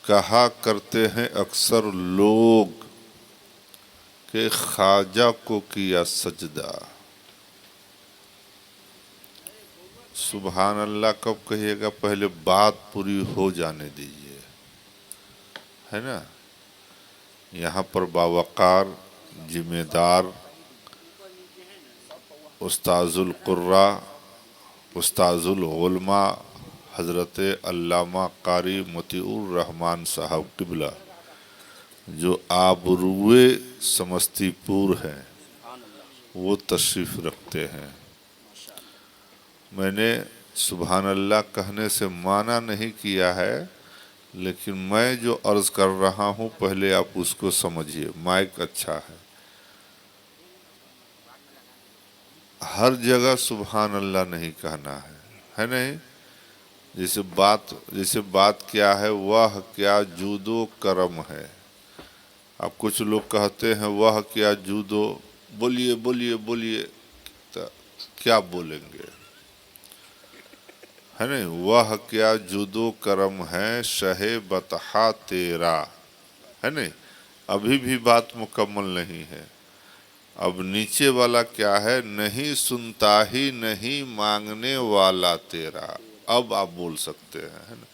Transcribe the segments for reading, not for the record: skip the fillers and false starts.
कहा करते हैं अक्सर लोग कि ख्वाजा को किया सजदा। सुभान अल्लाह कब कहिएगा, पहले बात पूरी हो जाने दीजिए, है ना। यहाँ पर बावकार जिम्मेदार उस्ताजुल कुर्रा उस्ताजुल उलमा हज़रत अल्लामा कारी मोतीउर रहमान साहब किबला जो आबरूए समस्तीपुर हैं, वो तशरीफ़ रखते हैं। मैंने सुभान अल्लाह कहने से माना नहीं किया है, लेकिन मैं जो अर्ज़ कर रहा हूँ पहले आप उसको समझिए। माइक अच्छा है, हर जगह सुभान अल्लाह नहीं कहना है नहीं। जैसे बात क्या है, वह क्या जूदो करम है। अब कुछ लोग कहते हैं वह क्या जूदो, बोलिए बोलिए बोलिए, तो क्या बोलेंगे, है नहीं। वह क्या जूदो करम है शहे बतहा तेरा, है नहीं। अभी भी बात मुकम्मल नहीं है। अब नीचे वाला क्या है, नहीं सुनता ही नहीं मांगने वाला तेरा। अब आप बोल सकते हैं, है ना,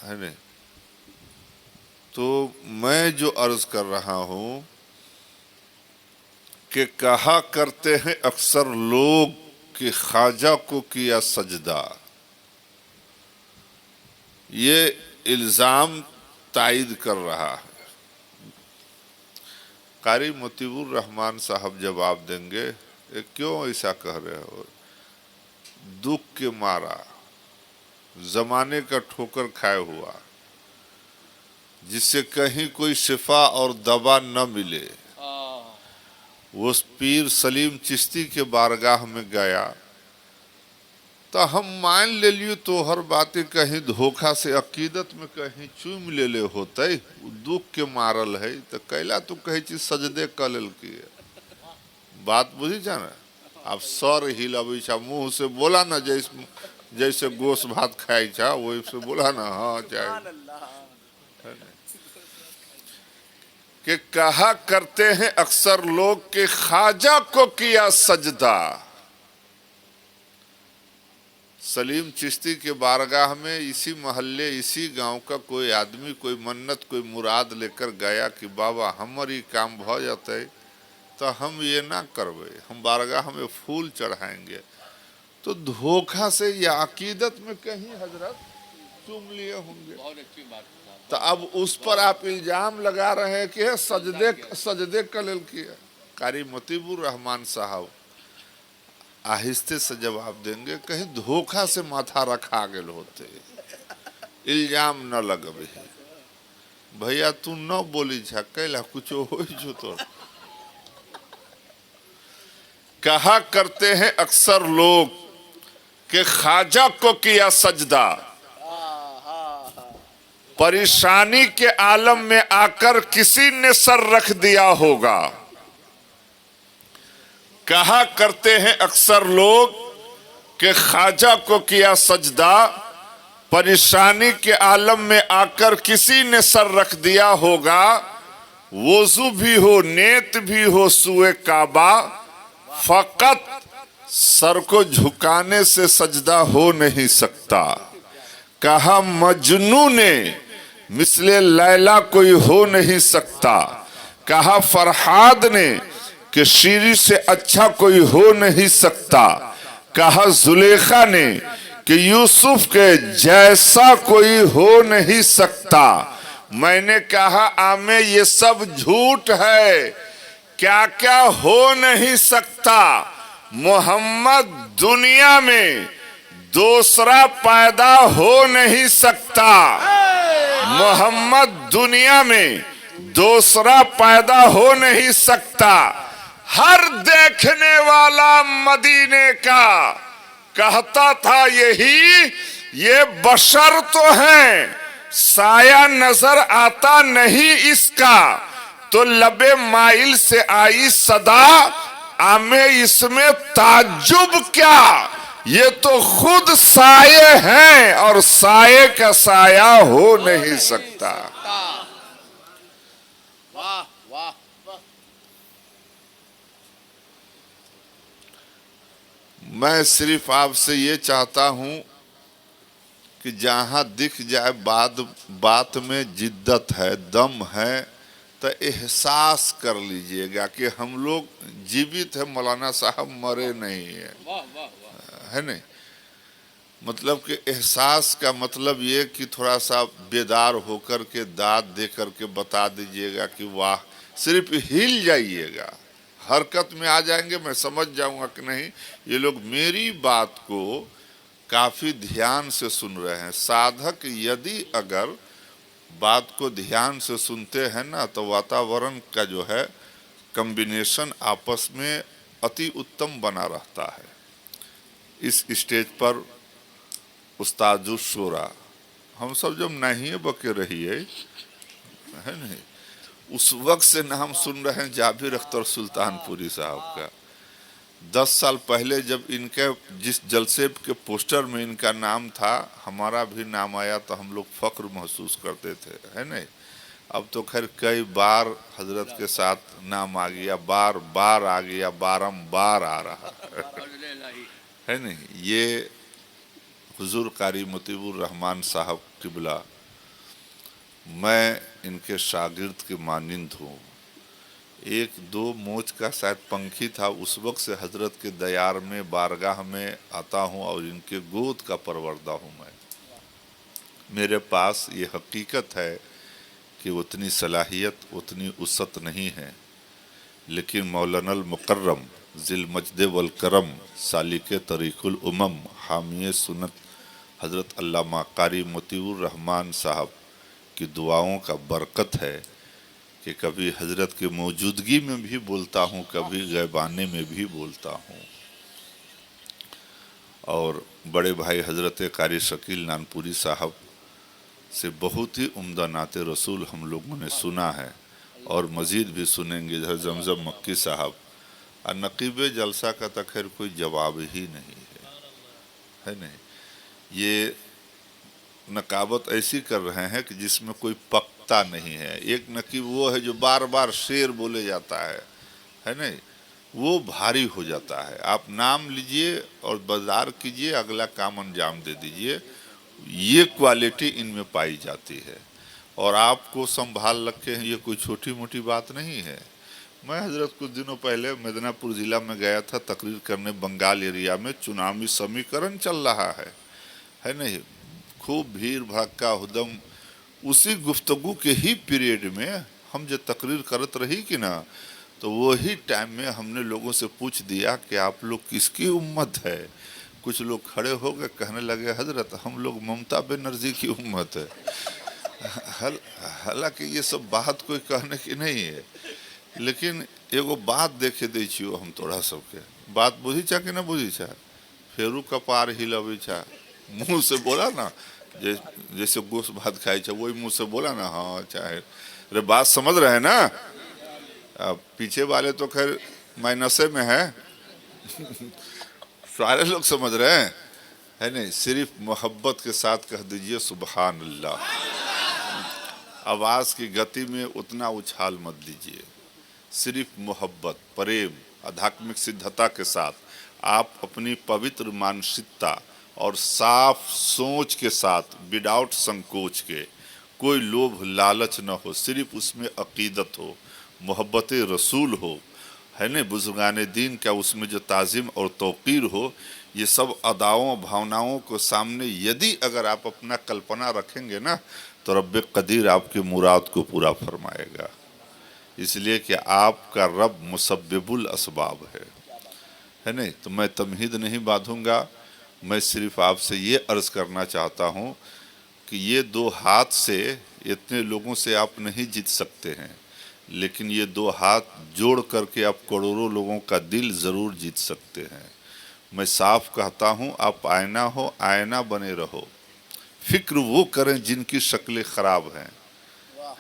है नहीं। तो मैं जो अर्ज कर रहा हूं कि कहा करते हैं अक्सर लोग कि ख्वाजा को किया सजदा, ये इल्जाम तायद कर रहा है। कारी मोतीउर रहमान साहब जवाब देंगे, ये क्यों ऐसा कह रहे हो। दुख के मारा, जमाने का ठोकर खाए हुआ, जिससे कहीं कोई शिफा और दवा न मिले, वो पीर सलीम चिश्ती के बारगाह में गया तो हम मान ले लियो तो हर बातें कहीं धोखा से अकीदत में कहीं चूम ले होते, दुख के मारल है तो कैला तो कहे चीज सजदे कल की बात बुझी जाना। आप सर हिलबी छा, मुंह से बोला ना, जैसे गोश भात खाई छा वही से बोला ना। हाँ चाहे कि कहा करते हैं अक्सर लोग के ख्वाजा को किया सजदा। सलीम चिश्ती के बारगाह में इसी मोहल्ले इसी गांव का कोई आदमी कोई मन्नत कोई मुराद लेकर गया कि बाबा हमारी काम भ जाते तो हम ये ना करबे, हम बारगाह में फूल चढ़ाएंगे। तो धोखा से या अकीदत में कहीं हजरत चूम लिए होंगे। तो अब उस पर आप इल्जाम लगा रहे हैं कि सजदे कल किया। कारी मोतीउर रहमान साहब आहिस्ते से जवाब देंगे, कहीं धोखा से माथा रखा गेल होते, इल्जाम न लगबे। भैया तू न बोली छा, कैला कुछ हो जो तो। कहा करते हैं अक्सर लोग कि ख्वाजा को किया सजदा, परेशानी के आलम में आकर किसी ने सर रख दिया होगा। कहा करते हैं अक्सर लोग कि ख्वाजा को किया सजदा, परेशानी के आलम में आकर किसी ने सर रख दिया होगा। वुजू भी हो नेत भी हो सुए काबा, फकत सर को झुकाने से सजदा हो नहीं सकता। कहा मजनू ने मिसले लैला कोई हो नहीं सकता। कहा फरहाद ने कि शीरी से अच्छा कोई हो नहीं सकता। कहा जुलेखा ने कि यूसुफ के जैसा कोई हो नहीं सकता। मैंने कहा आमे ये सब झूठ है, क्या क्या हो नहीं सकता। मोहम्मद दुनिया में दूसरा पैदा हो नहीं सकता। मोहम्मद दुनिया में दूसरा पैदा हो नहीं सकता। हर देखने वाला मदीने का कहता था यही, ये बशर तो है, साया नजर आता नहीं इसका। तो लबे माइल से आई सदा, आमे इसमें ताज्जुब क्या, ये तो खुद साये हैं और साये का साया हो नहीं सकता। वाह वाह। मैं सिर्फ आपसे ये चाहता हूं कि जहां दिख जाए बात में जिद्दत है, दम है, तो एहसास कर लीजिएगा कि हम लोग जीवित है, मौलाना साहब मरे नहीं है। वाह वाह वाह। है नहीं? मतलब कि एहसास का मतलब ये कि थोड़ा सा बेदार होकर के दाद दे करके बता दीजिएगा कि वाह। सिर्फ हिल जाइएगा, हरकत में आ जाएंगे, मैं समझ जाऊंगा कि नहीं ये लोग मेरी बात को काफी ध्यान से सुन रहे हैं। साधक यदि अगर बात को ध्यान से सुनते हैं ना, तो वातावरण का जो है कॉम्बिनेशन आपस में अति उत्तम बना रहता है। इस स्टेज पर उस्ताद शोरा हम सब जब नहीं बके रहिए, है नहीं, उस वक्त से नाम सुन रहे हैं जाबिर अख्तर सुल्तानपुरी साहब का। 10 साल पहले जब इनके जिस जलसे के पोस्टर में इनका नाम था, हमारा भी नाम आया तो हम लोग फख्र महसूस करते थे, है नहीं। अब तो खैर कई बार हजरत के साथ नाम आ गया, बार बार आ गया, बारंबार आ रहा है नहीं। ये हुजूर कारी मुतीबुर रहमान साहब किबला, मैं इनके शागिर्द के मानिंद हूँ। एक दो मोच का शायद पंखी था, उस वक्त से हजरत के दयार में बारगाह में आता हूँ और इनके गोद का परवरदा हूँ मैं। मेरे पास ये हकीकत है कि उतनी सलाहियत, उतनी उस्सत नहीं है, लेकिन मौलानल मुकर्रम ज़िल मजद वल करम सालिक तरीक़ुल उमम हामिय सुन्नत हज़रत अल्लामा कारी मुतीबुर रहमान साहब की दुआओं का बरकत है कि कभी हजरत की मौजूदगी में भी बोलता हूँ, कभी गैबाने में भी बोलता हूँ। और बड़े भाई हजरत कारी शकील नानपुरी साहब से बहुत ही उम्दा नाते रसूल हम लोगों ने सुना है और मज़ीद भी सुनेंगे। इधर जमजम मक्की साहब और नकीब जलसा का तो खैर कोई जवाब ही नहीं है नहीं। ये नकाबत ऐसी कर रहे हैं कि जिसमें कोई पकता नहीं है। एक नकीब वो है जो बार बार शेर बोले जाता है नहीं, वो भारी हो जाता है। आप नाम लीजिए और बाजार कीजिए, अगला काम अंजाम दे दीजिए, ये क्वालिटी इनमें पाई जाती है। और आपको संभाल रखे हैं, ये कोई छोटी मोटी बात नहीं है। मैं हजरत कुछ दिनों पहले मिदनापुर ज़िला में गया था तकरीर करने। बंगाल एरिया में चुनावी समीकरण चल रहा है नहीं, खूब भीड़ भड़का हुदम। उसी गुफ्तगू के ही पीरियड में हम जो तकरीर करत रही कि ना, तो वही टाइम में हमने लोगों से पूछ दिया कि आप लोग किसकी उम्मत है। कुछ लोग खड़े हो गए, कहने लगे हजरत हम लोग ममता बनर्जी की उम्मत है। हालांकि ये सब बात कोई कहने की नहीं है, लेकिन एगो बात देखे दै छियो हम तोड़ा सबके। बात बुझी छा कि ना बुझी छा? फेरू कपार हिलबी छा, मुंह से बोला ना, जैसे गोश्त भात खाई छा वही मुंह से बोला ना, हाँ चाहे। अरे बात समझ रहे हैं ना? अब पीछे वाले तो खैर माइनसे में है सारे लोग समझ रहे हैं, है नहीं। सिर्फ मोहब्बत के साथ कह दीजिए सुबहान अल्लाह। आवाज़ की गति में उतना उछाल मत दीजिए। सिर्फ मोहब्बत, प्रेम, आध्यात्मिक सिद्धता के साथ आप अपनी पवित्र मानसिकता और साफ सोच के साथ, विदाउट संकोच के, कोई लोभ लालच न हो, सिर्फ उसमें अकीदत हो, मोहब्बत रसूल हो, है न, बुजुर्गान दीन का उसमें जो ताज़ीम और तौक़ीर हो, ये सब अदाओं भावनाओं को सामने यदि अगर आप अपना कल्पना रखेंगे ना, तो रब कदीर आपकी मुराद को पूरा फरमाएगा। इसलिए कि आपका रब मुसब्बिबुल असबाब है नहीं। तो मैं तमहीद नहीं बांधूंगा, मैं सिर्फ आपसे ये अर्ज़ करना चाहता हूँ कि ये दो हाथ से इतने लोगों से आप नहीं जीत सकते हैं, लेकिन ये दो हाथ जोड़ करके आप करोड़ों लोगों का दिल ज़रूर जीत सकते हैं। मैं साफ कहता हूँ, आप आईना हो, आईना बने रहो। फ़िक्र वो करें जिनकी शक्लें ख़राब हैं,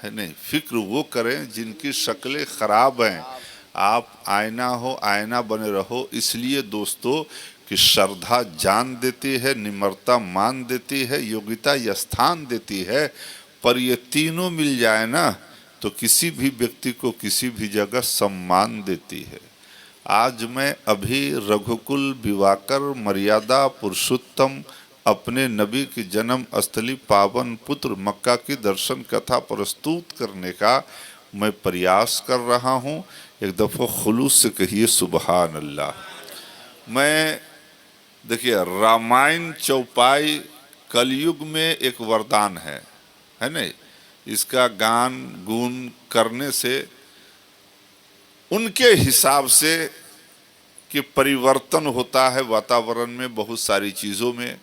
है नहीं, फ़िक्र वो करें जिनकी शक्लें ख़राब हैं। आप आईना हो, आईना बने रहो। इसलिए दोस्तों कि श्रद्धा जान देती है, निम्रता मान देती है, योग्यता स्थान देती है, पर ये तीनों मिल जाए ना तो किसी भी व्यक्ति को किसी भी जगह सम्मान देती है। आज मैं अभी रघुकुल विवाकर मर्यादा पुरुषोत्तम अपने नबी की जन्म स्थली पावन पुत्र मक्का की दर्शन कथा प्रस्तुत करने का मैं प्रयास कर रहा हूँ। एक दफ़ा खुलूस से कहिए सुबहान अल्लाह। मैं देखिए, रामायण चौपाई कलयुग में एक वरदान है नहीं? इसका गान गुण करने से उनके हिसाब से कि परिवर्तन होता है वातावरण में, बहुत सारी चीज़ों में।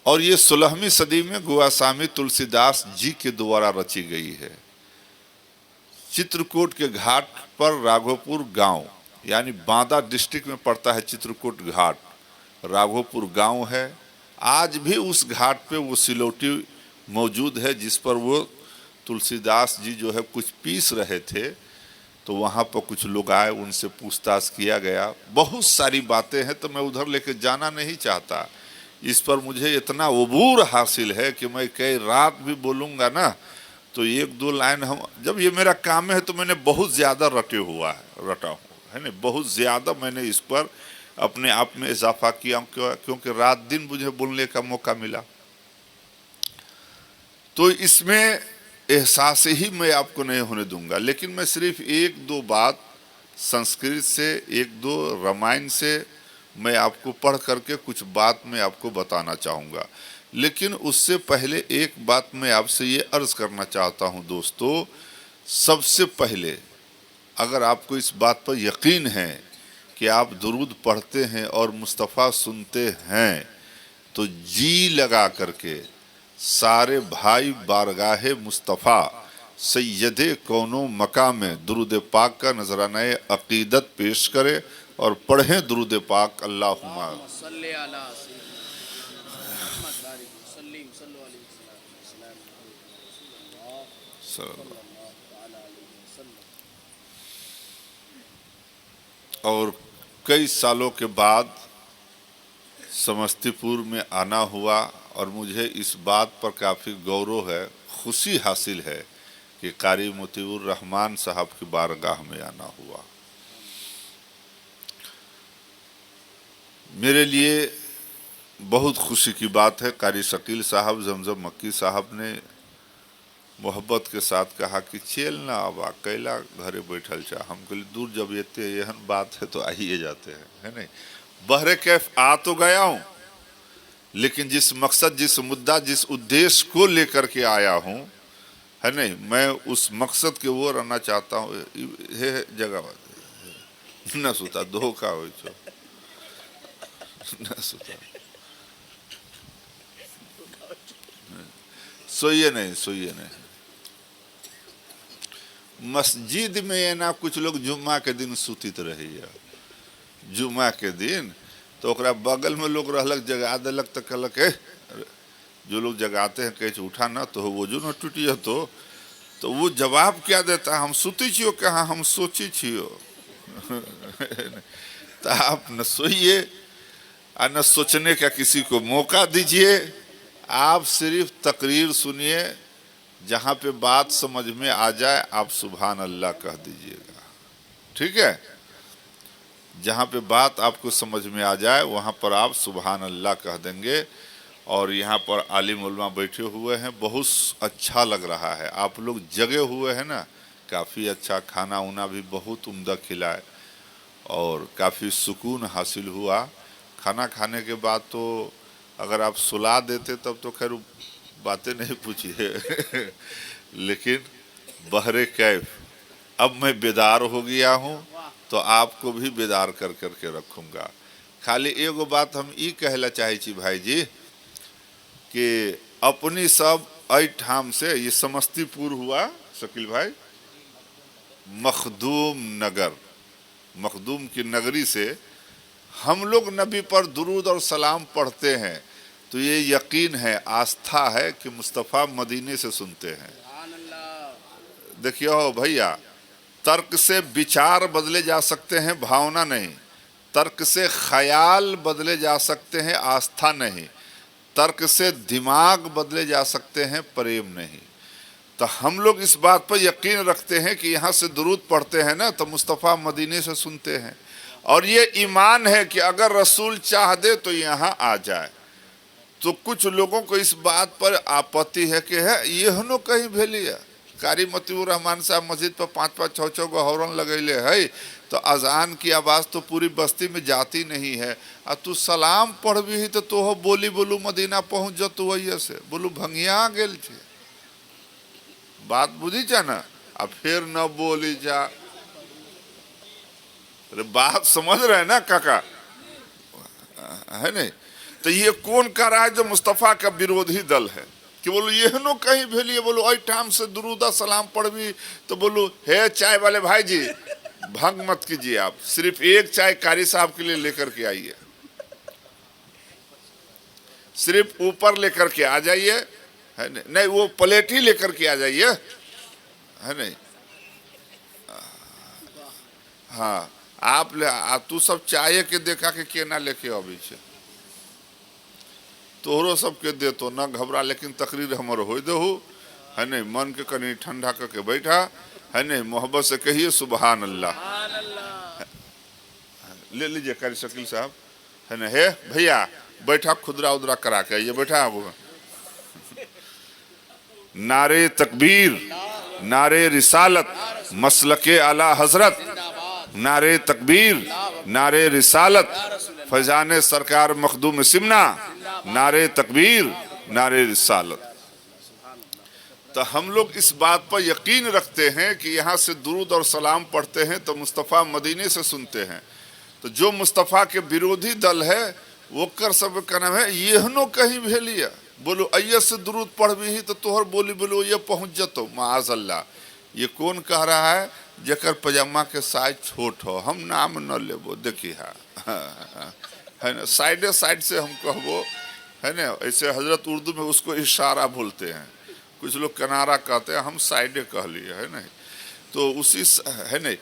और ये 16वीं सदी में गोस्वामी तुलसीदास जी के द्वारा रची गई है। चित्रकूट के घाट पर राघोपुर गांव, यानी बांदा डिस्ट्रिक्ट में पड़ता है चित्रकूट घाट, राघोपुर गांव है। आज भी उस घाट पे वो सिलौटी मौजूद है जिस पर वो तुलसीदास जी जो है कुछ पीस रहे थे, तो वहाँ पर कुछ लोग आए, उनसे पूछताछ किया गया। बहुत सारी बातें हैं तो मैं उधर लेके जाना नहीं चाहता। इस पर मुझे इतना उबूर हासिल है कि मैं कई रात भी बोलूँगा ना तो एक दो लाइन हम, जब ये मेरा काम है तो मैंने बहुत ज़्यादा रटा हूँ है ना, बहुत ज़्यादा मैंने इस पर अपने आप में इजाफा किया, क्योंकि रात दिन मुझे बोलने का मौका मिला। तो इसमें एहसास ही मैं आपको नहीं होने दूंगा, लेकिन मैं सिर्फ एक दो बात संस्कृत से, एक दो रामायण से मैं आपको पढ़ करके कुछ बात मैं आपको बताना चाहूँगा। लेकिन उससे पहले एक बात मैं आपसे ये अर्ज़ करना चाहता हूँ दोस्तों। सबसे पहले अगर आपको इस बात पर यकीन है कि आप दुरूद पढ़ते हैं और मुस्तफ़ा सुनते हैं तो जी लगा करके सारे भाई बारगाहे मुस्तफ़ा सैयदे कौनो मकाम में दुरूद पाक का नजराना अकीदत पेश करें और पढ़ें दुरूद पाक। अल्लाहुम्मा सल्ली अला सय्यिदना मुहम्मद बारिक सल्ली सल्लल्लाहु अलैहि वसल्लम। और कई सालों के बाद समस्तीपुर में आना हुआ और मुझे इस बात पर काफ़ी गौरव है, खुशी हासिल है कि कारी मोतीउर रहमान साहब की बारगाह में आना हुआ। मेरे लिए बहुत खुशी की बात है। कारी शकील साहब जमजम मक्की साहब ने मोहब्बत के साथ कहा कि चल ना आवा कैला घरे बैठल चाह। हम कहले दूर जब ये एहन बात है तो आइए जाते हैं, है नहीं। बहरे कैफ आ तो गया हूँ, लेकिन जिस मकसद, जिस मुद्दा, जिस उद्देश्य को लेकर के आया हूँ, है नहीं, मैं उस मकसद के ओर आना चाहता हूँ। हे जगह न सुता धोखा हो न सुता, सोइए नहीं। मस्जिद में ये ना कुछ लोग जुम्मा के दिन सुतित रही है। जुम्मा के दिन तो ओकरा बगल में लोग रहलक, जगा दिलक तो कहलक जो लोग जगाते हैं कहे उठा ना तो वो जो न टूटिए तो वो जवाब क्या देता, हम सुती छियो कहाँ, हम सोची छियो। तो आप न सोइए और न सोचने का किसी को मौका दीजिए। आप सिर्फ तकरीर सुनिए, जहाँ पे बात समझ में आ जाए आप सुभान अल्लाह कह दीजिएगा, ठीक है। जहाँ पे बात आपको समझ में आ जाए वहाँ पर आप सुभान अल्लाह कह देंगे। और यहाँ पर आलिम उलमा बैठे हुए हैं, बहुत अच्छा लग रहा है। आप लोग जगे हुए हैं ना, काफ़ी अच्छा खाना उना भी बहुत उम्दा खिलाए और काफ़ी सुकून हासिल हुआ। खाना खाने के बाद तो अगर आप सुला देते तब तो खैर बातें नहीं पूछिए। लेकिन बहरे कैफ अब मैं बेदार हो गया हूँ तो आपको भी बेदार कर करके रखूँगा। खाली एगो बात हम ई कहला चाहे छी भाई जी कि अपनी सब ठाम से, ये समस्तीपुर हुआ शकील भाई, मखदूम नगर, मखदूम की नगरी से हम लोग नबी पर दुरूद और सलाम पढ़ते हैं तो ये यकीन है, आस्था है कि मुस्तफ़ा मदीने से सुनते हैं। देखिए हो भैया, तर्क से विचार बदले जा सकते हैं, भावना नहीं। तर्क से ख्याल बदले जा सकते हैं, आस्था नहीं। तर्क से दिमाग बदले जा सकते हैं, प्रेम नहीं। तो हम लोग इस बात पर यकीन रखते हैं कि यहाँ से दुरूद पढ़ते हैं ना तो मुस्तफ़ा मदीने से सुनते हैं, और ये ईमान है कि अगर रसूल चाह दे तो यहाँ आ जाए। तो कुछ लोगों को इस बात पर आपत्ति है कि है ये हनो कहीं भेलिया कारी मतीउर रहमान साहब मस्जिद पर 5-5 6-6 गो हॉर्न लगैले है, तो अजान की आवाज़ तो पूरी बस्ती में जाती नहीं है। और तू सलाम पढ़बी ही तो तोह बोली बोलू मदीना पहुँच जा, तू वही से बोलू भंगिया गेल छे। बात बुझी जा ना, अब फिर न बोली जा। अरे बात समझ रहे ना काका, है नहीं? तो ये कौन कह रहा है जो मुस्तफ़ा का विरोधी दल है कि बोलो ये नो कहीं भेलिए, बोलो आई टाइम से दुरूदा सलाम पढ़वी तो बोलो हे चाय वाले भाई जी भंग मत कीजिए, आप सिर्फ एक चाय कारी साहब के लिए लेकर के आइए, सिर्फ ऊपर लेकर के आ जाइए, है नहीं? वो प्लेट ही लेकर के आ जाइए, है नहीं? हाँ आप ले तू सब चाय के देखा के केना लेके अभी छे, तोहरो सबके दे तो न घबरा, लेकिन तकरीर हमर हो दहू, है नहीं? मन के कहीं ठंडा करके बैठा, है नहीं? मोहब्बत से कहिए सुबहान अल्लाह। ले लीजिए कारी शकील साहब, है ना? हे भैया बैठा खुदरा उदरा करा के ये बैठा वो। नारे तकबीर, नारे रिसालत, मसलके आला हजरत, नारे तकबीर, नारे रिसालत, फैजान सरकार मखदूम सिमना, नारे तकबीर, नारे रिसालत। तो हम लोग इस बात पर यकीन रखते हैं कि यहाँ से दुरूद और सलाम पढ़ते हैं तो मुस्तफ़ा मदीने से सुनते हैं। तो जो मुस्तफ़ा के विरोधी दल है वो कर सब का नाम है येहनो कहीं भेलिया, बोलो अय्या से दुरूद पढ़ भी ही तो तोहर बोली बोलो ये पहुँच जतो माज अल्लाह। ये कौन कह रहा है? जकर पजामा के साइज छोट हो, हम नाम न लेबो, देखिए है ना, साइडे साइड से हम कहबो, है ना? ऐसे हजरत उर्दू में उसको इशारा बोलते हैं, कुछ लोग किनारा कहते हैं, हम साइडे कह लिए, है नहीं? तो उसी है नहीं।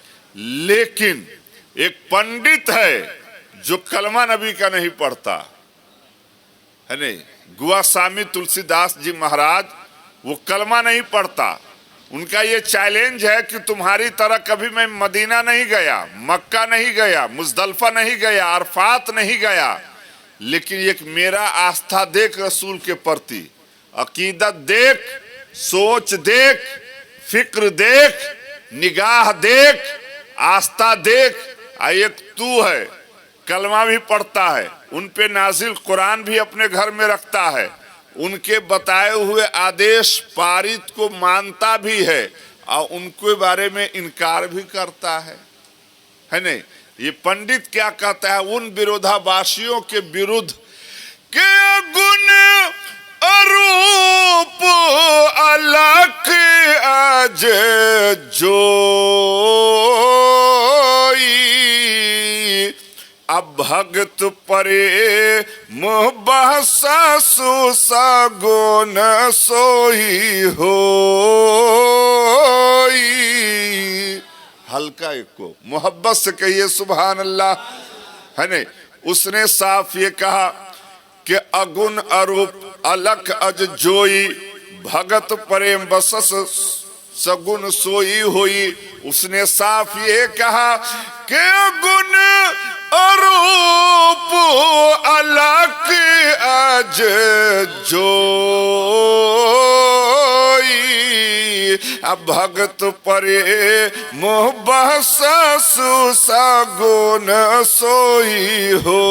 लेकिन एक पंडित है जो कलमा नबी का नहीं पढ़ता, है नहीं? गोस्वामी तुलसीदास जी महाराज वो कलमा नहीं पढ़ता। उनका ये चैलेंज है कि तुम्हारी तरह कभी मैं मदीना नहीं गया, मक्का नहीं गया, मुजदलफा नहीं गया, अरफात नहीं गया, लेकिन एक मेरा आस्था देख रसूल के प्रति, अकीदत देख, सोच देख, फिक्र देख, निगाह देख, आस्था देख। एक तू है कलमा भी पढ़ता है, उन पे नाजिल कुरान भी अपने घर में रखता है, उनके बताए हुए आदेश पारित को मानता भी है और उनके बारे में इनकार भी करता है नहीं? ये पंडित क्या कहता है उन विरोधाभासियों के विरुद्ध के गुण अरूप अलख आज जो अब भगत परे मुहबसु सगुन सोई हो। हल्का एक को मोहब्बत से कहिए सुभान अल्लाह, है नहीं? उसने साफ ये कहा कि अगुण अरूप अलख अज जोई भगत प्रेम बसस सगुन सोई होई। उसने साफ ये कहा कि गुण अरूप अलख अज जोई भगत परे मोहबसु सगुन सोई हो।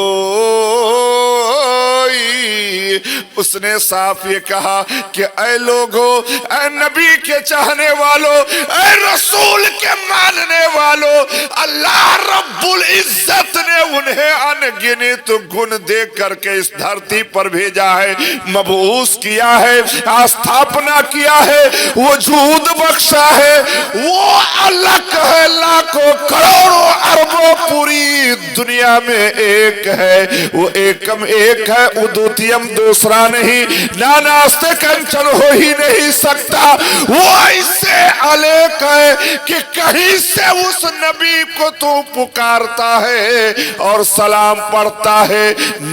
उसने साफ ये कहा कि ऐ लोगों, ऐ नबी के चाहने वालों, ऐ रसूल के मानने वालों, अल्लाह रब्बुल इज्जत ने उन्हें अनगिनत गुण दे करके इस धरती पर भेजा है, मबूस किया है, स्थापना किया है, वजूद बख्शा है। वो अलग है, लाखों करोड़ों अरबों पूरी दुनिया में एक है, वो एकम एक है, उद्वितीयम दूसरा नहीं, ना नास्ते कंचन हो ही नहीं सकता। वो ऐसे अलेक है कि कहीं से उस नबी को तू पुकारता है और सलाम पढ़ता है।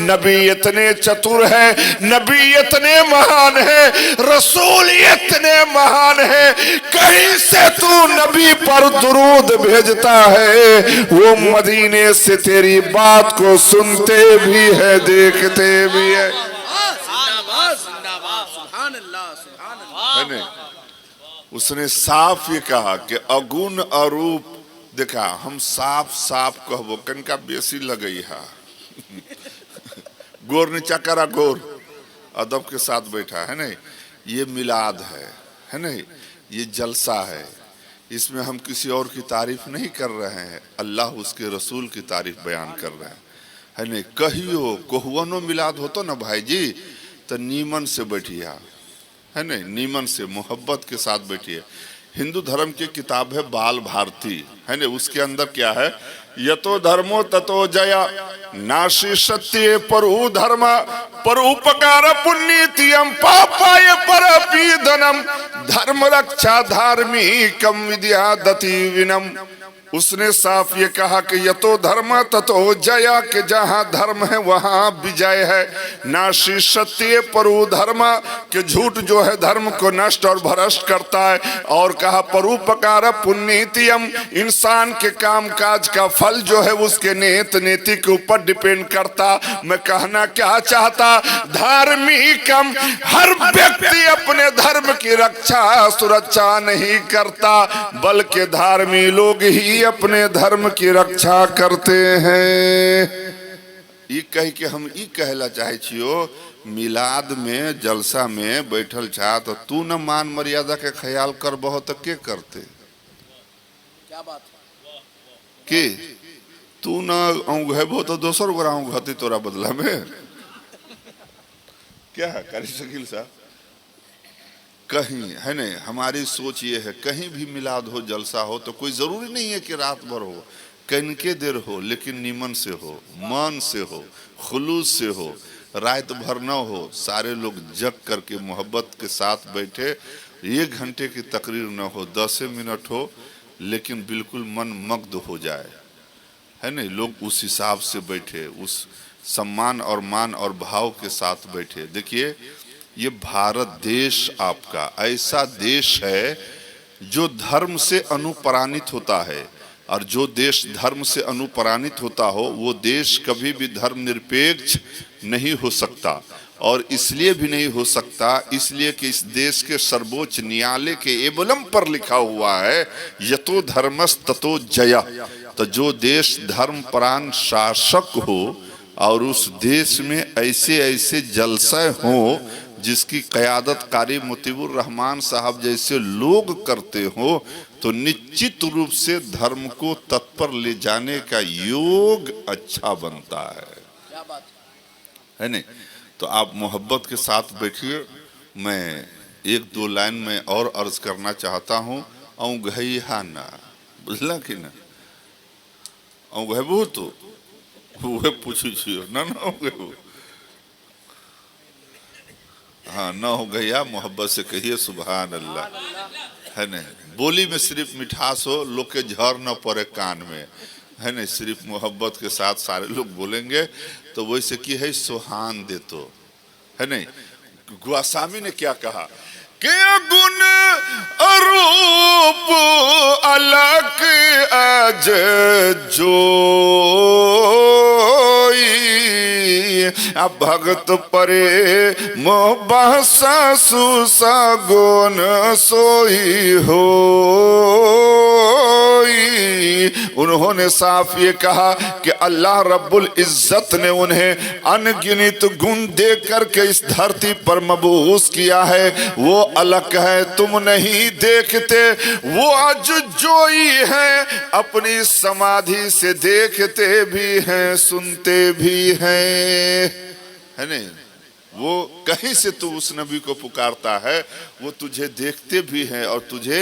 नबी इतने चतुर है, नबी इतने महान है, रसूल इतने महान है, कहीं से तू नबी पर दुरूद भेजता है, वो मदीने से तेरी बात को सुनते भी है, देखते भी है। जिंदाबाद जिंदाबाद, सुभान अल्लाह सुभान अल्लाह। है नहीं? उसने साफ ये कहा कि अगुण अरूप देखा, हम साफ साफ कहबो कनका बेसी लगई है। गोर नीचा करा, गोर अदब के साथ बैठा है नहीं, ये मिलाद है नहीं, ये जलसा है। इसमें हम किसी और की तारीफ नहीं कर रहे हैं, अल्लाह उसके रसूल की तारीफ बयान कर रहे हैं, है नहीं। कहियो कोहुवनो मिलाद हो तो ना भाई जी, तो नीमन से बैठिया, है नहीं, नीमन से मोहब्बत के साथ बैठिए। हिंदू धर्म की किताब है बाल भारती, है नहीं, उसके अंदर क्या है, यतो धर्मो ततो जया, नाशी सत्य परु धर्म पर उपकार पुण्यतियम, पापाय पर पीदनम, धर्म रक्षा धार्मिकम विद्या दति विनम। उसने साफ ये कहा कि यतो धर्म ततो जया, के जहाँ धर्म है वहाँ विजय है। नाशी सत्य परु धर्म, के झूठ जो है धर्म को नष्ट और भ्रष्ट करता है। और कहा परोपकार पुण्यतियम, इंसान के काम काज का फल जो है उसके नेत नीति के ऊपर डिपेंड करता। मैं कहना क्या चाहता, धार्मिकम, हर व्यक्ति अपने धर्म की रक्षा सुरक्षा नहीं करता, बल्कि धार्मिक लोग ही अपने धर्म की रक्षा करते हैं। ई कह के हम ई कहला चाहे छियो, मिलाद में जलसा में बैठल छा तो तू न मान मर्यादा के ख्याल कर बहुत तो के करते, क्या बात के तू न औंघेबो तो दोसर गोरा औंघती तोरा बदला में। क्या है करी शकील साहब, कहीं है नहीं, हमारी सोच ये है कहीं भी मिलाद हो जलसा हो तो कोई जरूरी नहीं है कि रात भर हो, कनके देर हो, लेकिन नीमन से हो, मन से हो, खुलूस से हो, रात भर न हो, सारे लोग जग करके मोहब्बत के साथ बैठे, 1 घंटे की तकरीर न हो, 10 मिनट हो, लेकिन बिल्कुल मन मग्न हो जाए, है नहीं, लोग उस हिसाब से बैठे, उस सम्मान और मान और भाव के साथ बैठे। देखिए ये भारत देश आपका ऐसा देश है जो धर्म से अनुप्राणित होता है, और जो देश धर्म से अनुप्राणित होता हो वो देश कभी भी धर्म निरपेक्ष नहीं हो सकता। और इसलिए भी नहीं हो सकता इसलिए कि इस देश के सर्वोच्च न्यायालय के एबलम पर लिखा हुआ है यतो धर्मस ततो जया। तो जो देश धर्मपरायण शासक हो और उस देश में ऐसे ऐसे जलसे हों जिसकी क़यादत कारी मुतीबुर रहमान साहब जैसे लोग करते हो, तो निश्चित रूप से धर्म को तत्पर ले जाने का योग अच्छा बनता है, क्या बात है नहीं। तो आप मोहब्बत के साथ बैठिए। मैं 1-2 लाइन में और अर्ज करना चाहता हूँ। औंघैहा ना, बुझला कि ना, औंघेबू तो वह पूछू छियो ना औंघेबू, हाँ न हो गया, मोहब्बत से कहिए सुभान अल्लाह, है नहीं। बोली में सिर्फ मिठास हो, लोग के झर न पड़े कान में, है नहीं, सिर्फ मोहब्बत के साथ सारे लोग बोलेंगे तो वैसे की है सुहान दे तो, है नहीं। गोस्वामी ने क्या कहा कि गुण रूप अलग अज जोई, अब भगत परे मोहसासु सगुन सोई हो। उन्होंने साफ ये कहा कि अल्लाह रब्बुल इज्जत ने उन्हें अनगिनत गुण दे करके इस धरती पर मबूस किया है। वो अलग है, तुम नहीं देखते, वो अज जोई है, अपनी समाधि से देखते भी हैं, सुनते भी हैं, है नहीं। वो कहीं से तू उस नबी को पुकारता है, वो तुझे देखते भी हैं और तुझे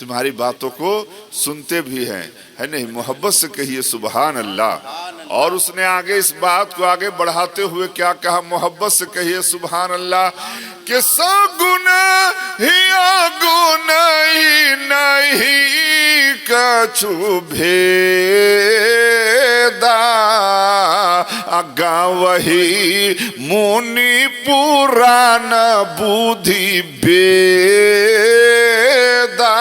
तुम्हारी बातों को सुनते भी हैं, है नहीं। मोहब्बत से कहिए सुभान अल्लाह। और उसने आगे इस बात को आगे बढ़ाते हुए क्या कहा, मोहब्बत से कहिए सुभान अल्लाह, कि सगुन ही गुण ही नहीं कछु भेदा, अगा वही मुनि पुराण बुद्धि बेदा।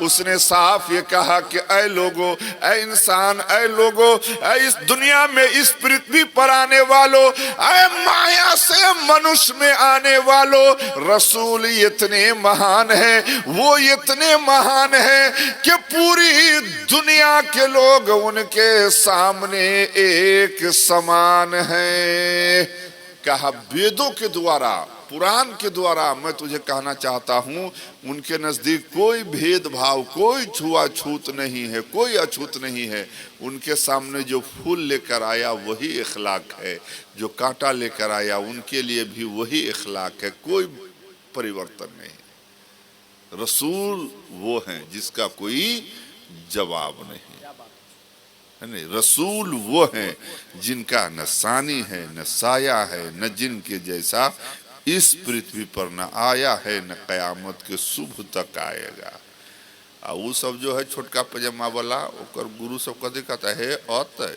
उसने साफ ये कहा कि ऐ लोगो, ऐ इंसान, ऐ लोगो, ऐ इस दुनिया में इस पृथ्वी पर आने वालों, ऐ माया से मनुष्य में आने वालों, रसूल इतने महान हैं, वो इतने महान हैं कि पूरी दुनिया के लोग उनके सामने एक समान हैं। कहा वेदों के द्वारा, पुराण के द्वारा मैं तुझे कहना चाहता हूं, उनके नजदीक कोई भेदभाव, कोई छुआछूत नहीं है, कोई अछूत नहीं है। उनके सामने जो फूल लेकर आया वही इखलाक है, जो कांटा लेकर आया उनके लिए भी वही इखलाक है, कोई परिवर्तन नहीं। रसूल वो हैं जिसका कोई जवाब नहीं है, नहीं। रसूल वो हैं जिनका न सानी है, न साया है, न जिनके जैसा इस पृथ्वी पर न आया है, न कयामत के शुभ तक आएगा। आ वो सब जो है छोटका पजामा वाला, ओकर गुरु सब कदे कहता है अतः,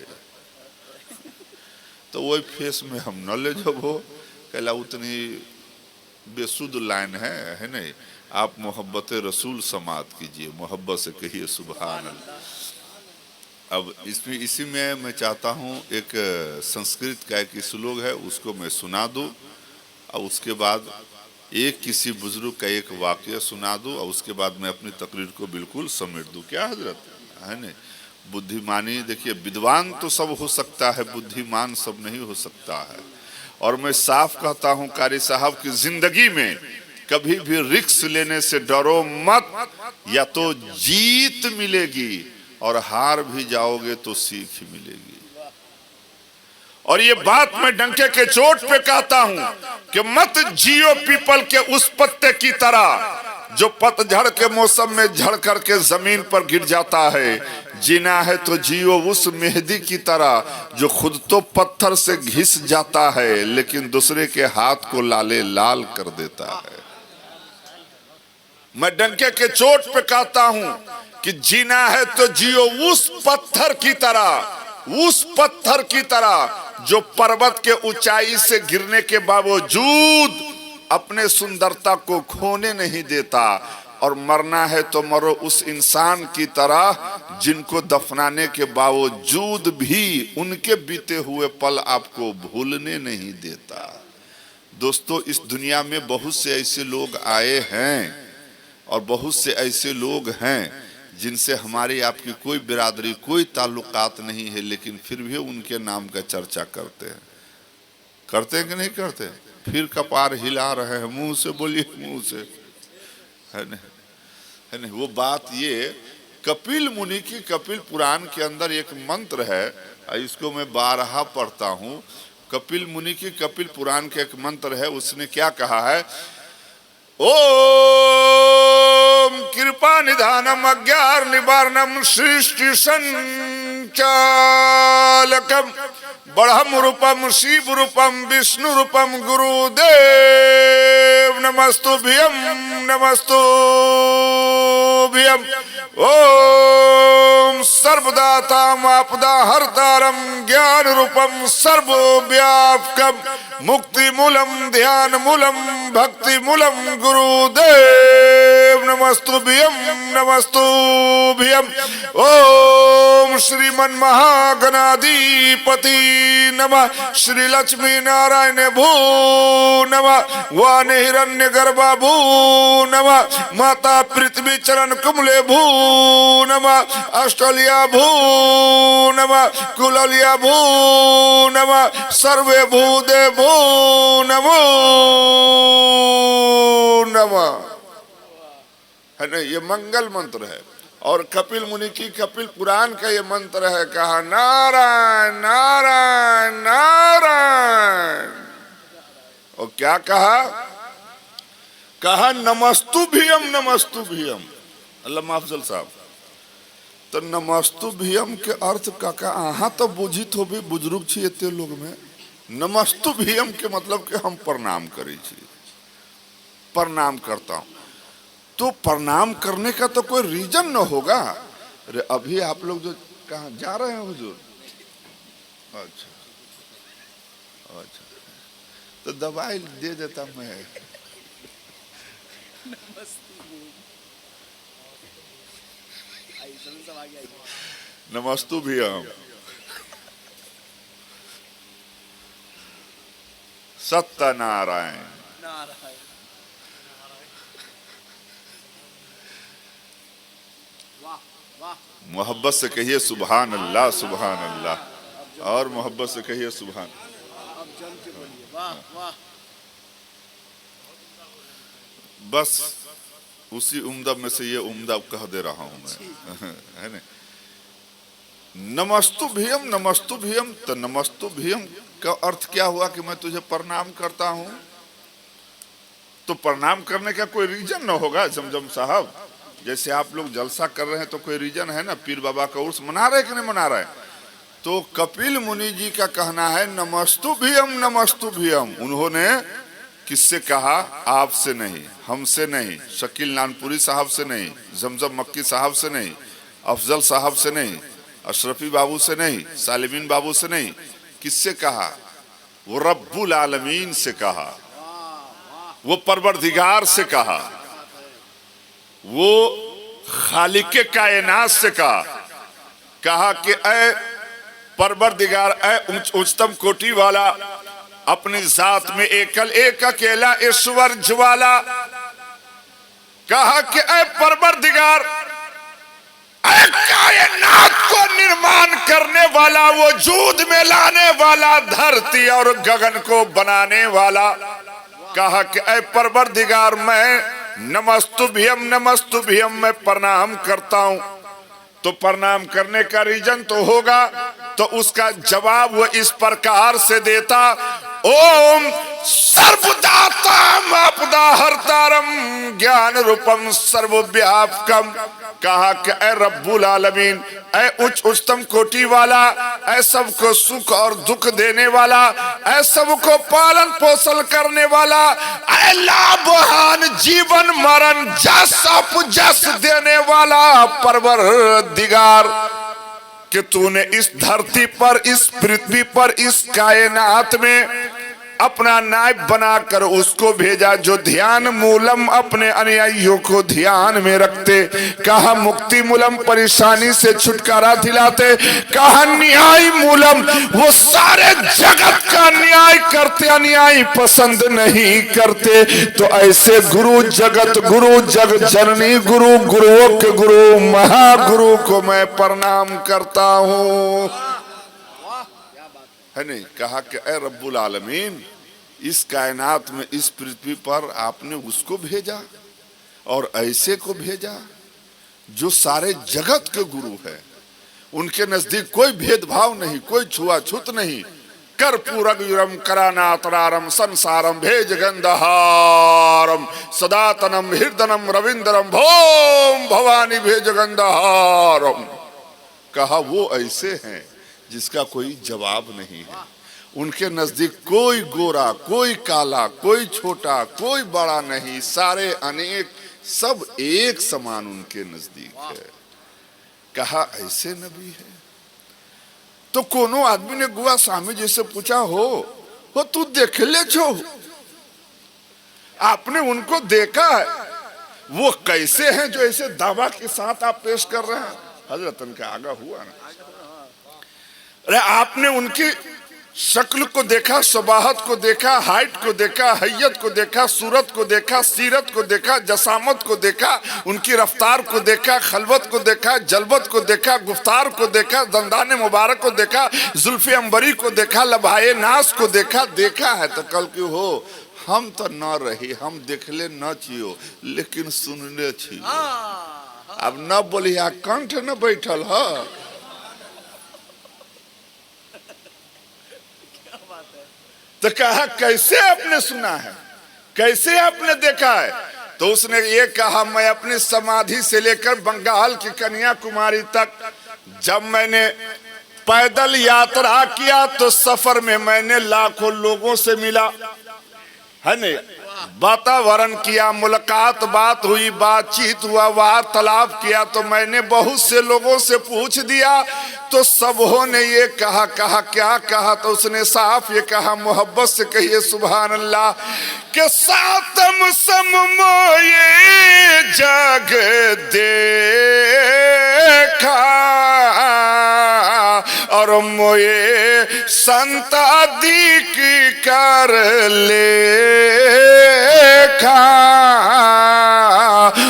तो वही फेस में हम न ले जब हो, कहला उतनी बेसुध लाइन है नहीं। आप मोहब्बत रसूल समात कीजिए, मोहब्बत से कहिए सुभान अल्लाह। अब इसमें इसी में मैं चाहता हूँ एक संस्कृत का एक श्लोक है, उसको मैं सुना दूँ और उसके बाद एक किसी बुजुर्ग का एक वाक्य सुना दूँ और उसके बाद मैं अपनी तकरीर को बिल्कुल समेट दूँ। क्या हजरत है नहीं। बुद्धिमानी देखिए, विद्वान तो सब हो सकता है, बुद्धिमान सब नहीं हो सकता है। और मैं साफ कहता हूँ कारी साहब की जिंदगी में कभी भी रिस्क लेने से डरो मत, या तो जीत मिलेगी और हार भी जाओगे तो सीख मिलेगी। और ये बात मैं डंके के चोट पे कहता हूं कि मत जियो पीपल के उस पत्ते की तरह जो पतझड़ के मौसम में झड़ करके जमीन पर गिर जाता है। जीना है तो जियो उस मेहंदी की तरह जो खुद तो पत्थर से घिस जाता है लेकिन दूसरे के हाथ को लाले लाल कर देता है। मैं डंके के चोट पे कहता हूं कि जीना है तो जियो उस पत्थर की तरह, उस पत्थर की तरह जो पर्वत के ऊंचाई से गिरने के बावजूद अपने सुंदरता को खोने नहीं देता। और मरना है तो मरो उस इंसान की तरह जिनको दफनाने के बावजूद भी उनके बीते हुए पल आपको भूलने नहीं देता। दोस्तों, इस दुनिया में बहुत से ऐसे लोग आए हैं और बहुत से ऐसे लोग हैं जिनसे हमारी आपकी कोई बिरादरी, कोई ताल्लुकात नहीं है, लेकिन फिर भी उनके नाम का चर्चा करते हैं। करते हैं कि नहीं करते? फिर कपार हिला रहे हैं, मुंह से बोलिए, मुंह से, है नहीं। वो बात ये कपिल मुनि की, कपिल पुराण के अंदर एक मंत्र है, इसको मैं 12 पढ़ता हूँ। कपिल मुनि की कपिल पुराण के एक मंत्र है, उसने क्या कहा है, ओम कृपा निधानम अज्ञान निवारणम सृष्टि संचालकम ब्रह्म रूपम शिव रूपम विष्णु रूपम गुरुदेव नमस्तुभ्यम नमस्तुभ्यम। ओम सर्वदाताम आपदा हरतारम ज्ञान रूपम सर्वव्यापकम मुक्ति मूलम ध्यान मूलम भक्ति मूलम गुरुदेव नमस्तुभ्यम नमस्तुभ्यम। ओम श्रीमन महागणाधिपति नमः, श्री लक्ष्मी नारायण भू नमः, वाणी हिरण्य गर्भा भू नमः, माता पृथ्वी चरण कुमले भू नमः, ऑस्ट्रेलिया भू नमः, कुललिया भू नमः, सर्वे भूदे भू नमो नमः। है ना, ये मंगल मंत्र है। और कपिल मुनि की कपिल पुराण का ये मंत्र है, कहा नारायण नारायण नारायण। और क्या कहा, कहा नमस्तुभ्यम नमस्तुभ्यम। अल्लामा अफजल साहब, तो नमस्तु भीयम के अर्थ काका अहाँ तो बुझित हो भी बुजुर्ग छी एते लोग में। नमस्तु भीयम के मतलब कि हम प्रणाम करी छी, प्रणाम करता हूं। तो प्रणाम करने का तो कोई रीजन न होगा। अरे अभी आप लोग जो कहाँ जा रहे हैं हुजूर? अच्छा अच्छा, तो दवाई दे देता मैं। सब आगे आइए। नमस्तु भीयम सत्यनारायण। नारायण। वाह वाह। मोहब्बत से कहिए सुभान अल्लाह सुभान अल्लाह, और मोहब्बत से कहिए सुभान। अब जम के बोलिए वाह वाह। बस उसी उम्दा में से ये उम्दा कह दे रहा हूं मैं, है ना। नमस्तु भीयम, नमस्तु भीयम, तो नमस्तु भीयम का अर्थ क्या हुआ कि मैं तुझे प्रणाम करता हूं। तो प्रणाम करने का कोई रीजन न होगा जमजम साहब। जैसे आप लोग जलसा कर रहे हैं तो कोई रीजन है ना, पीर बाबा का उर्स मना रहे कि नहीं मना रहे। तो कपिल मुनि जी का कहना है नमस्तु भीयम नमस्तु भीयम। उन्होंने किससे कहा? आपसे नहीं, हमसे नहीं, शकील नानपुरी साहब से नहीं, जमजम मक्की साहब से नहीं, अफजल साहब से नहीं, अशरफी बाबू से नहीं, सालिमीन बाबू से नहीं। किससे कहा? वो रब्बुल आलमीन से कहा, वो परवरदिगार से कहा, वो खालिके कायनात से कहा कि ऐ परवरदिगार, ऐ उच्चतम कोटि वाला, अपनी जात में एकल एक अकेला ईश्वर ज्वाला, कहा कि ऐ परवरदिगार, ऐ कायनात को निर्माण करने वाला, वजूद में लाने वाला, धरती और गगन को बनाने वाला, कहा कि ऐ परवरदिगार मैं नमस्तु भीयम मैं प्रणाम करता हूं। तो प्रणाम करने का रीजन तो होगा, तो उसका जवाब वो इस प्रकार से देता, ओम सर्वदाताम आपदाहर्तारम ज्ञान रूपम सर्वव्यापकम। कहा कि ऐ रब्बुल आलमीन, ऐ उच्चतम कोटि वाला, ऐ सबको सुख और दुख देने वाला, ऐ सबको पालन पोषण करने वाला, ऐ लाभवान जीवन मरण जस अपजस देने वाला परवरदिगार, कि तूने इस धरती पर, इस पृथ्वी पर, इस कायनात में अपना नायब बनाकर उसको भेजा जो ध्यान मूलम अपने अनुयायियों को ध्यान में रखते। कहा मुक्ति मूलम परेशानी से छुटकारा दिलाते, कहा न्याय मूलम वो सारे जगत का न्याय करते, अन्याय पसंद नहीं करते। तो ऐसे गुरु जगत गुरु जग जननी गुरु गुरुओं के गुरु महागुरु को मैं प्रणाम करता हूँ। है नहीं? कहा कि ऐ रब्बुल आलमीन, इस कायनात में, इस पृथ्वी पर आपने उसको भेजा और ऐसे को भेजा जो सारे जगत के गुरु है। उनके नजदीक कोई भेदभाव नहीं, कोई छुआछूत नहीं। कर्पूरगुरम करानातरारम संसारम भेज गंधहारम सदातनम हृदनम रविंद्रम भोम भवानी भेज गंधहारम। कहा वो ऐसे हैं जिसका कोई जवाब नहीं है। उनके नजदीक कोई गोरा, कोई काला, कोई छोटा, कोई बड़ा नहीं, सारे अनेक, सब एक समान उनके नजदीक है। कहा ऐसे नबी है। तो कोनो आदमी ने गुआ स्वामी जी से पूछा, हो तू देख ले छो, आपने उनको देखा है, वो कैसे हैं जो ऐसे दावा के साथ आप पेश कर रहे हैं? हजरतन का आगा हुआ ना। अरे आपने उनकी शक्ल को देखा, सबाहत को देखा, हाइट को देखा, हैयत को देखा, सूरत को देखा, सीरत को देखा, जसामत को देखा, उनकी रफ्तार को देखा, खलवत को देखा, जलबत को देखा, गुफ्तार को देखा, दंदाने मुबारक को देखा, जुल्फे अंबरी को देखा, लभाए नास को देखा। देखा है तो कल की हो, हम तो न रही, हम देखले न छियो लेकिन सुनले छियो। अब न बोलिया कंठ न बैठल है। तो कहा कैसे आपने सुना है, कैसे आपने देखा है? तो उसने ये कहा, मैं अपनी समाधि से लेकर बंगाल की कन्याकुमारी तक जब मैंने पैदल यात्रा किया तो सफर में मैंने लाखों लोगों से मिला, है नहीं, वातावरण किया, मुलाकात बात हुई, बातचीत हुआ, वार्तालाप किया। तो मैंने बहुत से लोगों से पूछ दिया तो सबों ने ये कहा क्या कहा? तो उसने साफ ये कहा, मोहब्बत से कहिए सुभान अल्लाह, के सातम सम मोये जग देखा और मोये संतादी की कर लेखा।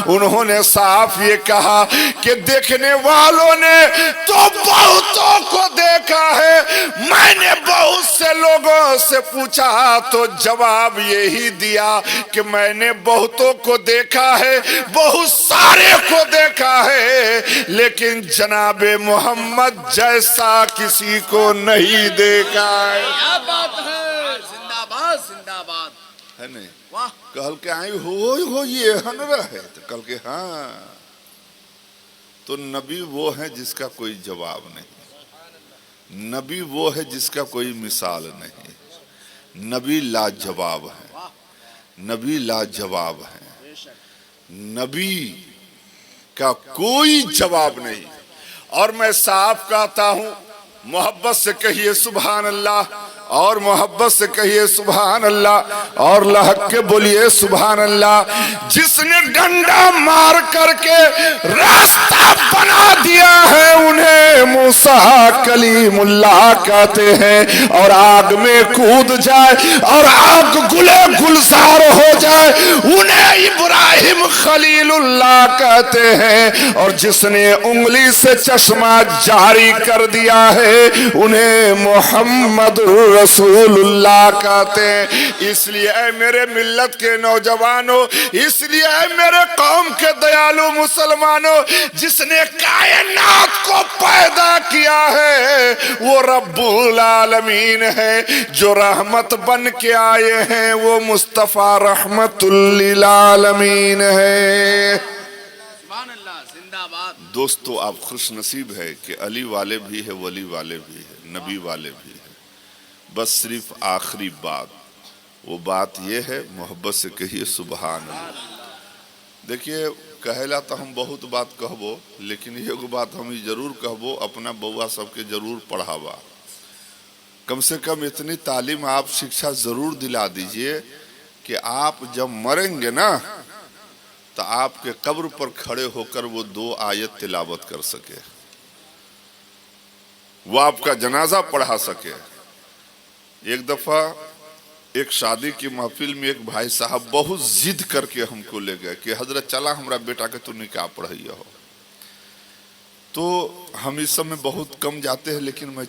उन्होंने साफ ये कहा कि देखने वालों ने तो बहुतों को देखा है, मैंने बहुत से लोगों से पूछा तो जवाब यही दिया कि मैंने बहुतों को देखा है, बहुत सारे को देखा है, लेकिन जनाबे मोहम्मद जैसा किसी को नहीं देखा है। क्या बात है, जिंदाबाद जिंदाबाद, है नहीं? वाह, कल के आई हो ये हन रहे तो कल के हाँ, तो नबी वो है जिसका कोई जवाब नहीं, नबी वो है जिसका कोई मिसाल नहीं, नबी लाजवाब है, नबी लाजवाब है, नबी का कोई जवाब नहीं। और मैं साफ कहता हूं, मोहब्बत से कहिए सुभान अल्लाह, और मोहब्बत से कहिए सुभान अल्लाह, और लहक के बोलिए सुभान अल्लाह। जिसने डंडा मार करके रास्ता बना दिया है उन्हें मूसा कलीमुल्लाह कहते हैं, और आग में कूद जाए और आग गुले गुलजार हो जाए उन्हें इब्राहिम खलीलुल्लाह कहते हैं, और जिसने उंगली से चश्मा जारी कर दिया है उन्हें मोहम्मद रसूलुल्लाह कहते हैं। इसलिए ऐ मेरे मिल्लत के नौजवानों, इसलिए ऐ मेरे कौम के दयालु मुसलमानों, जिसने कायनात को पैदा किया है वो रब्बुल आलमीन है, जो रहमत बन के आए हैं वो मुस्तफा रहमतुल लिल आलमीन है। सुभान अल्लाह, जिंदाबाद। दोस्तों, आप खुश नसीब है कि अली वाले भी है, वली वाले भी है, नबी वाले भी है। बस सिर्फ आखिरी बात, वो बात ये है, मोहब्बत से कहिए सुभान अल्लाह। देखिए, कहेला तो हम बहुत बात कहबो, लेकिन एगो बात हम जरूर कहबो, अपना बउआ सबके जरूर पढ़ावा। कम से कम इतनी तालीम आप शिक्षा जरूर दिला दीजिए कि आप जब मरेंगे ना तो आपके कब्र पर खड़े होकर वो 2 आयत तिलावत कर सके, वो आपका जनाजा पढ़ा सके। एक दफा एक शादी की महफिल में एक भाई साहब बहुत जिद करके हमको ले गए कि हजरत चला हमरा बेटा के तो निकाह पढ़ाइए हो। तो हम इस समय बहुत कम जाते हैं, लेकिन मैं